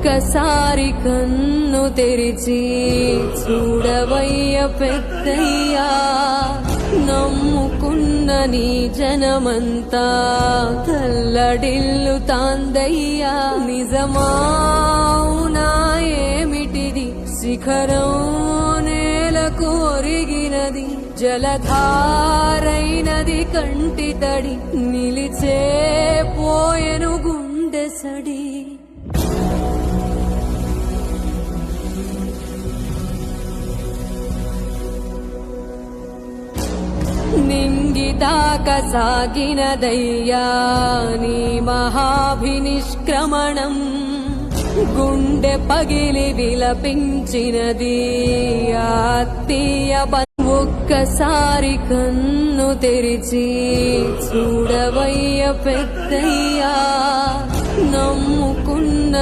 ఒక్కసారి కన్ను తెరిచి చూడవయ్య పెద్దయ్యా, నమ్ముకున్న నీ జనమంతా తల్లడిల్లు తాందయ్యా. నిజమావునా ఏమిటిది, శిఖరం నేలకు ఒరిగినది, జలధారైనది కంటి తడి, నిలిచే పోయెను గుండె సడి. నింగిదాకా సాగినదయ్యా నీ మహాభినిష్క్రమణం, గుండె పగిలి విలపించినది ఆత్మీయ. ఒక్కసారి కన్ను తెరిచి చూడవయ్య పెద్దయ్యా, నమ్ముకున్న